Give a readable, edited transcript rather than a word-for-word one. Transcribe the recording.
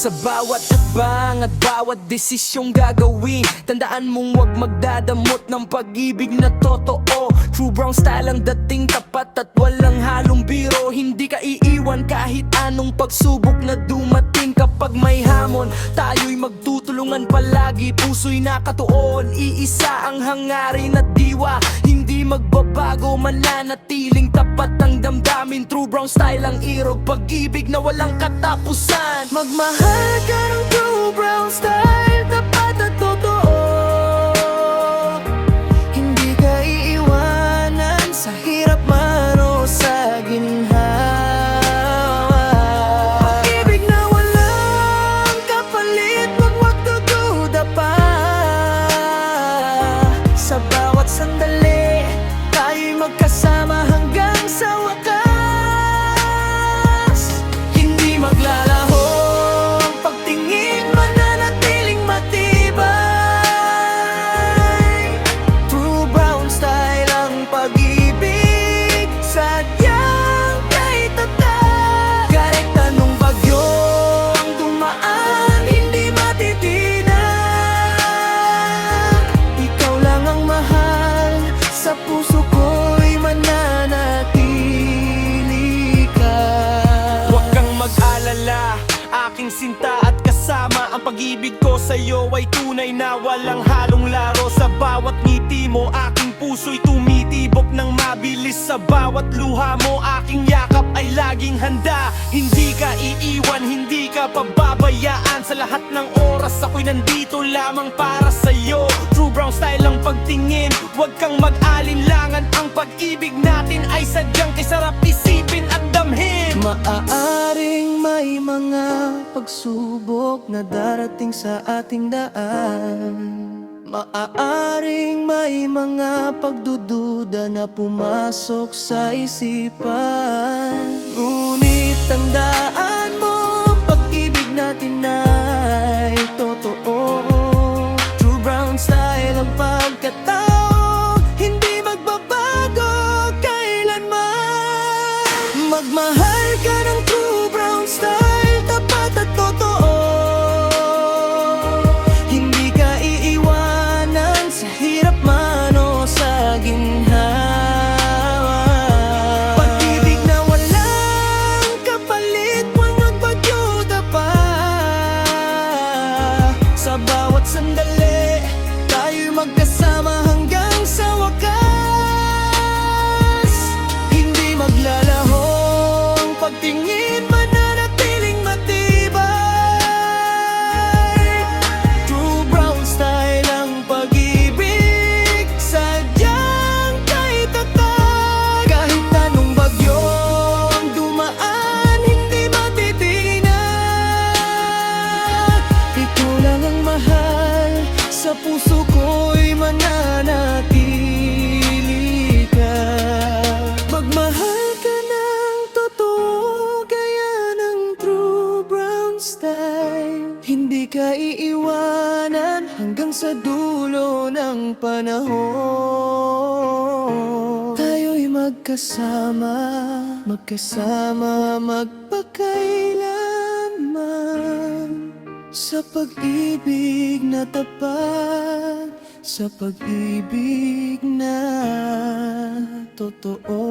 Sa bawat hakbang at bawat desisyong gagawin, tandaan mong huwag magdadamot ng pag-ibig na totoo. True brown style ang dating, tapat at walang halong biro. Hindi ka iiwan kahit anong pagsubok na dumating. Kapag may hamon, tayo'y magtutulungan palagi. Puso'y nakatuon, iisa ang hangarin at diwa. Hindi magbabago, mananatiling tapat ang damdamin. True brown style ang irog, pag-ibig na walang katapusan. Magmahal ka ng true brown style, tapat at totoo. Hindi ka iiwanan sa hirap man o sa ginhawa. Pag-ibig na walang kapalit, wag dududa pa. Sa bawat sandali, tayo'y magkasama hanggang sa wakas. Hindi maglalaho, pagtingin mananatiling matibay. True brown style ang pag-ibig, sadyang kay tatat. Kahit anong bagyong dumaan, hindi matitinag. Ikaw lang ang mahal, sa puso ko'y mananatili ka. Huwag kang mag-alala, aking sinta at kasama. Ang pag-ibig ko sa'yo ay tunay na walang halong laro. Sa bawat ngiti mo, aking puso'y tumitibok ng mabilis. Sa bawat luha mo, aking yakap ay laging handa. Hindi ka iiwan, hindi ka pababayaan. Sa lahat ng oras, ako'y nandito lamang para sa'yo. True brown style ang pagtingin, huwag kang mag-alinlangan. Ang pag-ibig natin ay sadyang kay sarap isipin at damhin. Maaaring may mga pagsubok na darating sa ating daan. Maaaring may mga pagdududa na pumasok sa isipan. Ngunit tandaan mo, pag-ibig natin ay totoo. True brown style ang pagkatao, hindi magbabago kailanman. Magmahal ka ng true brown style, tapat at totoo. Hindi ka iiwanan sa hirap man o sa ginhawa. Pag-ibig na walang kapalit, walang pagyuda pa. Sa bawat sandali, tayo'y magkasama hanggang sa wakas. Hindi maglalaho, ang pagtingin mananatiling matibay. True brown style ang pag-ibig, sadyang kay tatat. Kahit anong bagyong dumaan, hindi matitinag. Ikaw lang ang mahal, sa puso ko'y mananatili ka. Magmahal ka ng totoo, gaya ng true brown style. Hindi ka iiwanan hanggang sa dulo ng panahon. Tayo'y magkasama, magkasama magpakailanman. Sa pag-ibig na tapat, sa pag-ibig na totoo.